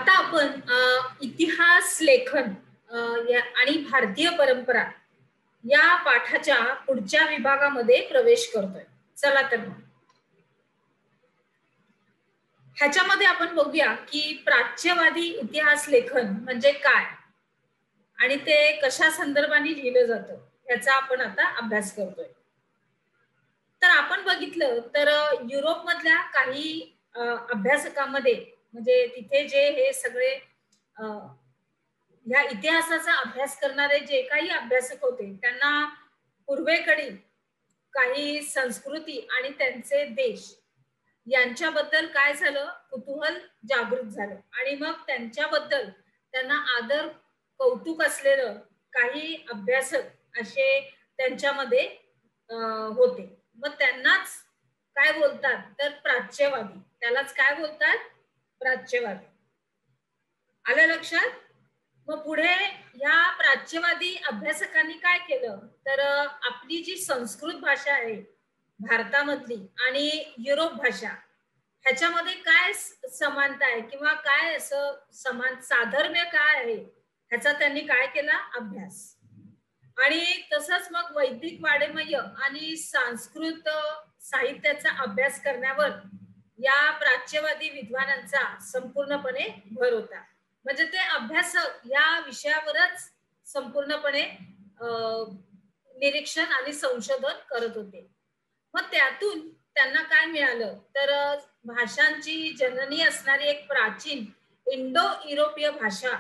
आता आपण इतिहास लेखन आणि भारतीय परंपरा या पाठाच्या पुढच्या विभागामध्ये प्रवेश करतोय. चला तर मग ह्याच्यामध्ये आपण बघूया की प्राच्यवादी इतिहास लेखन म्हणजे काय आणि ते कशा संदर्भाने लिहिलं जातं याचा आपण आता अभ्यास करतोय. तर आपण बघितलं तर युरोपमधल्या काही अभ्यासकांमध्ये म्हणजे तिथे जे हे सगळे या इतिहासाचा अभ्यास करणारे जे काही अभ्यासक होते त्यांना पूर्वेकडील काही संस्कृती आणि त्यांचे देश यांच्याबद्दल काय झालं, कुतूहल जागृत झालं आणि मग त्यांच्याबद्दल त्यांना आदर कौतुक असलेलं काही अभ्यासक असे त्यांच्यामध्ये होते. मग त्यांनाच काय बोलतात तर प्राच्यवादी. त्यालाच काय बोलतात? प्राच्यवादी. आलं लक्षात? मग पुढे या प्राच्यवादी अभ्यासकांनी काय केलं तर आपली जी संस्कृत भाषा आहे भारतामधली आणि युरोप भाषा ह्याच्यामध्ये काय समानता आहे किंवा काय असं समान साधर्म्य काय आहे ह्याचा त्यांनी काय केला अभ्यास. आणि तसंच मग वैदिक वाङ्मय आणि संस्कृत साहित्याचा अभ्यास करण्यावर या प्राच्यवादी विद्वानांचा संपूर्णपणे भर होता. म्हणजे ते अभ्यासक या विषयावरच संपूर्णपणे निरीक्षण आणि संशोधन करत होते. मग त्यातून त्यांना काय मिळालं तर भाषांची जननी असणारी एक प्राचीन इंडो युरोपीय भाषा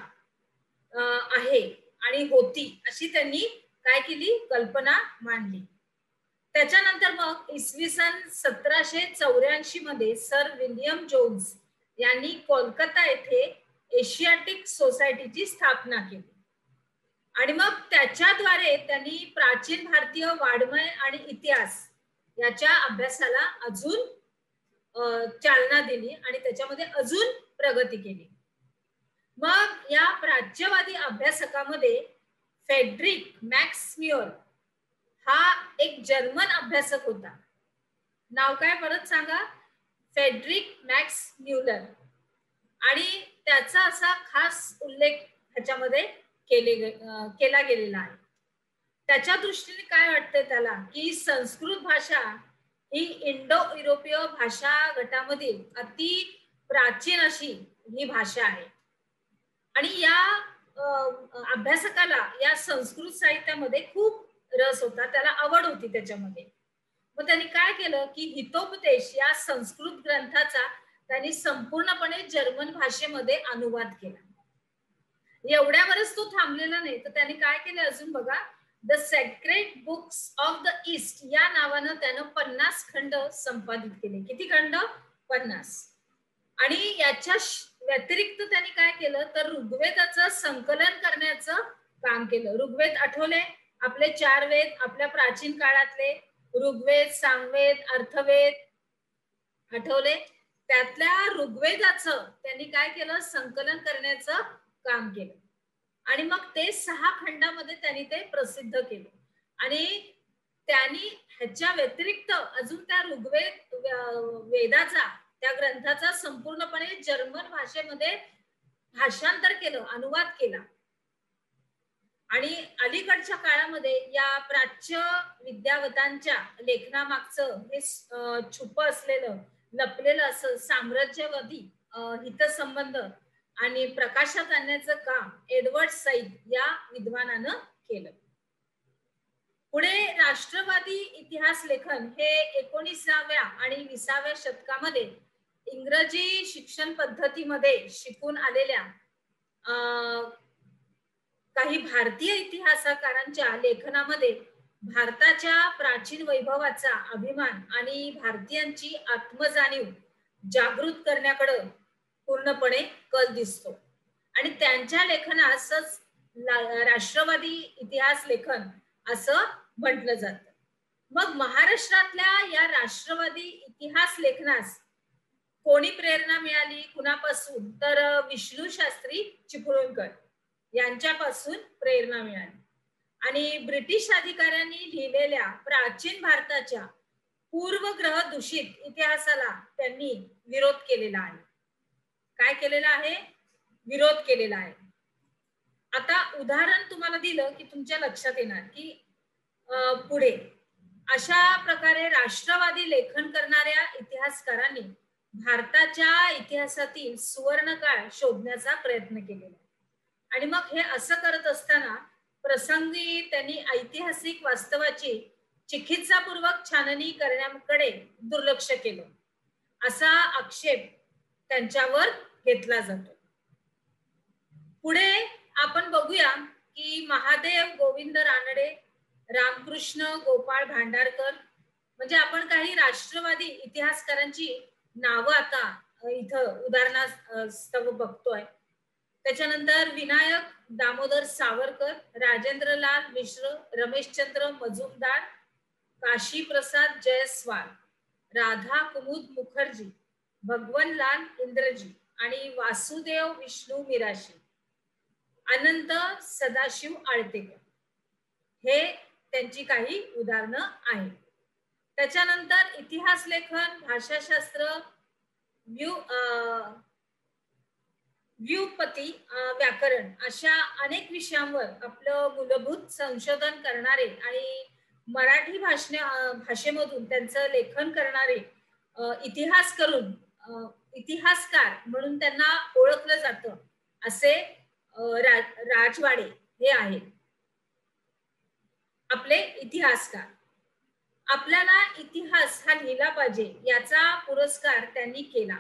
आहे आणि होती अशी त्यांनी काय केली कल्पना मांडली. त्याच्यानंतर मग इसवी सन 1784 मध्ये सर विल्यम जोन्स यांनी कोलकाता येथे एशियाटिक सोसायटीची स्थापना केली आणि मग त्याच्याद्वारे त्यांनी प्राचीन भारतीय वाङ्मय आणि इतिहास याच्या अभ्यासाला अजून चालना दिली आणि त्याच्यामध्ये अजून प्रगती केली. मग या प्राच्यवादी अभ्यासकामध्ये फेड्रिक मॅक्स म्युअर हा एक जर्मन अभ्यासक होता. नाव काय परत सांगा? Friedrich max Müller. आणि त्याचा असा खास उल्लेख ह्याच्यामध्ये केला गेलेला आहे. त्याच्या दृष्टीने काय वाटतंय त्याला की संस्कृत भाषा ही इंडो युरोपीय भाषा गटामधील अति प्राचीन अशी ही भाषा आहे आणि या अभ्यासकाला या संस्कृत साहित्यामध्ये खूप रस होता, त्याला आवड होती त्याच्यामध्ये. मग त्यांनी काय केलं की हितोपदेश या संस्कृत ग्रंथाचा त्यांनी संपूर्णपणे जर्मन भाषेमध्ये अनुवाद केला. एवढ्यावरच तो थांबलेला नाही तर त्यांनी काय केलं अजून बघा, the sacred books of the east या नावानं त्यानं 50 खंड संपादित केले. किती खंड? 50. आणि याच्या व्यतिरिक्त त्यांनी काय केलं तर ऋग्वेदाचं संकलन करण्याचं काम केलं. ऋग्वेद आठवले आपले 4 वेद आपल्या प्राचीन काळातले ऋग्वेद, सामवेद, अर्थवेद आठवले. त्यातल्या ऋग्वेदाचं त्यांनी काय केलं संकलन करण्याचं काम केलं आणि मग ते 6 खंडामध्ये त्यांनी ते प्रसिद्ध केले. आणि त्यांनी ह्याच्या व्यतिरिक्त अजून त्या ऋग्वेद वेदाचा त्या ग्रंथाचा संपूर्णपणे जर्मन भाषेमध्ये भाषांतर केलं, अनुवाद केला. आणि अलीकडच्या काळामध्ये या प्राच्य विद्यावतांच्या लेखनामागचं हे छुप असलेलं लपलेलं असं साम्राज्यवादी हितसंबंध आणि प्रकाशात आणण्याचं काम एडवर्ड सईद या विद्वानानं केलं. पुढे राष्ट्रवादी इतिहास लेखन हे 19व्या आणि 20व्या शतकामध्ये इंग्रजी शिक्षण पद्धतीमध्ये शिकून आलेल्या काही भारतीय इतिहासकारांच्या लेखनामध्ये भारताच्या प्राचीन वैभवाचा अभिमान आणि भारतीयांची आत्मजाणीव जागृत करण्याकडे पूर्णपणे कल दिसतो आणि त्यांच्या लेखनास राष्ट्रवादी इतिहास लेखन असं म्हटलं जातं. मग महाराष्ट्रातल्या या राष्ट्रवादी इतिहास लेखनास कोणी प्रेरणा मिळाली कुणापासून तर विष्णू शास्त्री चिपळूणकर यांच्यापासून प्रेरणा मिळाली आणि ब्रिटिश अधिकाऱ्यांनी लिहिलेल्या प्राचीन भारताच्या पूर्वग्रह दूषित इतिहासाला त्यांनी विरोध केलेला आहे. काय केलेला आहे? विरोध केलेला आहे. आता उदाहरण तुम्हाला दिलं की तुमच्या लक्षात येणार की पुढे अशा प्रकारे राष्ट्रवादी लेखन करणाऱ्या इतिहासकारांनी भारताच्या इतिहासातील सुवर्णकाळ शोधण्याचा प्रयत्न केलेला. आणि मग हे असं करत असताना प्रसंगी त्यांनी ऐतिहासिक वास्तवाची चिकित्सापूर्वक छाननी करण्याकडे दुर्लक्ष केलं, असा आक्षेप त्यांच्यावर घेतला जातो. पुढे आपण बघूया की महादेव गोविंद रानडे, रामकृष्ण गोपाळ भांडारकर, म्हणजे आपण काही राष्ट्रवादी इतिहासकारांची नावं आता इथं उदाहरणास्तव बघतोय. त्याच्यानंतर विनायक दामोदर सावरकर, राजेंद्रलाल मिश्र, रमेशचंद्र मजुमदार, काशी प्रसाद जयस्वाल, राधा कुमुद मुखर्जी, भगवनलाल इंद्रजी आणि वासुदेव विष्णू मिराशी, अनंत सदाशिव आळतेकर, हे त्यांची काही उदाहरणं आहेत. त्याच्यानंतर इतिहास लेखन, भाषाशास्त्र, व्युत्पत्ती, व्याकरण अशा अनेक विषयांवर आपलं मूलभूत संशोधन करणारे आणि मराठी भाषेमधून त्यांचं लेखन करणारे इतिहास करून इतिहासकार म्हणून त्यांना ओळखलं जातं असे राजवाडे हे आहेत आपले इतिहासकार. आपल्याला इतिहास हा लिहिला पाहिजे याचा पुरस्कार त्यांनी केला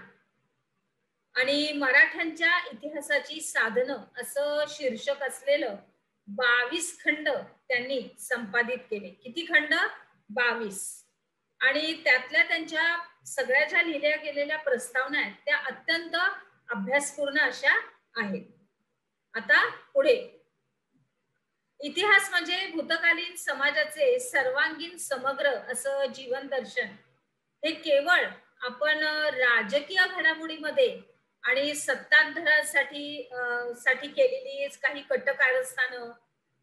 आणि मराठ्यांच्या इतिहासाची साधनं असं शीर्षक असलेलं 22 खंड त्यांनी संपादित केले. किती खंड? 22. आणि त्यातल्या त्यांच्या सगळ्या ज्या लिहिल्या गेलेल्या प्रस्तावना आहेत त्या अत्यंत अभ्यासपूर्ण अशा आहेत. आता पुढे, इतिहास म्हणजे भूतकालीन समाजाचे सर्वांगीण समग्र असं जीवन दर्शन. हे केवळ आपण राजकीय घडामोडीमध्ये आणि सत्तांतरासाठी केलेली काही कट कारस्थानं,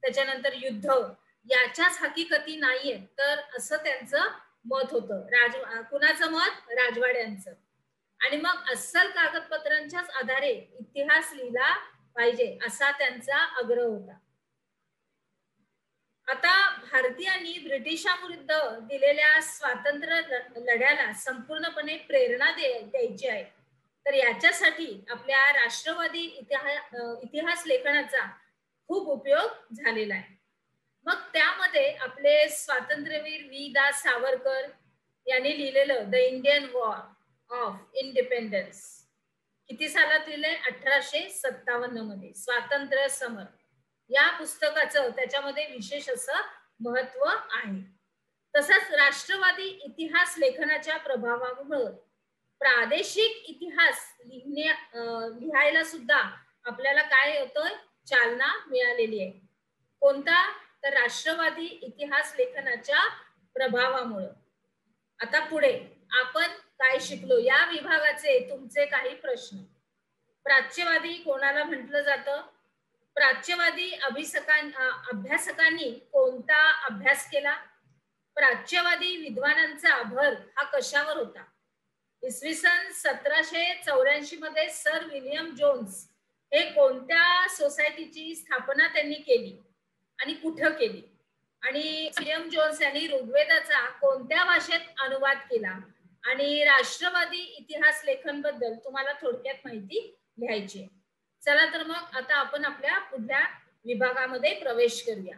त्याच्यानंतर युद्ध याच्याच हकीकती नाहीये, तर असं त्यांचं मत होतं. कुणाचं मत? राजवाड्यांचं. आणि मग अस्सल कागदपत्रांच्याच आधारे इतिहास लिहिला पाहिजे असा त्यांचा आग्रह होता. आता भारतीयांनी ब्रिटिशांविरुद्ध दिलेल्या स्वातंत्र्य लढ्याला संपूर्णपणे प्रेरणा द्यायची आहे. तर याच्यासाठी आपल्या राष्ट्रवादी इतिहास लेखनाचा खूप उपयोग झालेला आहे. मग त्यामध्ये आपले स्वातंत्र्यवीर वी.दा. सावरकर यांनी लिहिलेलं the Indian war of independence किती सालात लिहिलंय? 1857 मध्ये, स्वातंत्र्य समर या पुस्तकाचं त्याच्यामध्ये विशेष असं महत्व आहे. तसंच राष्ट्रवादी इतिहास लेखनाच्या प्रभावामुळे प्रादेशिक इतिहास लिहायला सुद्धा आपल्याला काय होतंय? चालना मिळालेली आहे. कोणता? तर राष्ट्रवादी इतिहास लेखनाच्या प्रभावामुळे. आता पुढे आपण काय शिकलो या विभागाचे तुमचे काही प्रश्न. प्राच्यवादी कोणाला म्हटलं जातं? प्राच्यवादी अभ्यासकांनी कोणता अभ्यास केला? प्राच्यवादी विद्वानांचा भर हा कशावर होता? इसवी सन 1784 मध्ये सर विलियम जोन्स हे कोणत्या सोसायटीची स्थापना त्यांनी केली आणि कुठं केली? आणि विलियम जोन्स यांनी ऋग्वेदाचा कोणत्या भाषेत अनुवाद केला? आणि राष्ट्रवादी इतिहास लेखन बद्दल तुम्हाला थोडक्यात माहिती लिहायची. चला तर मग आता आपण आपल्या पुढल्या विभागामध्ये प्रवेश करूया.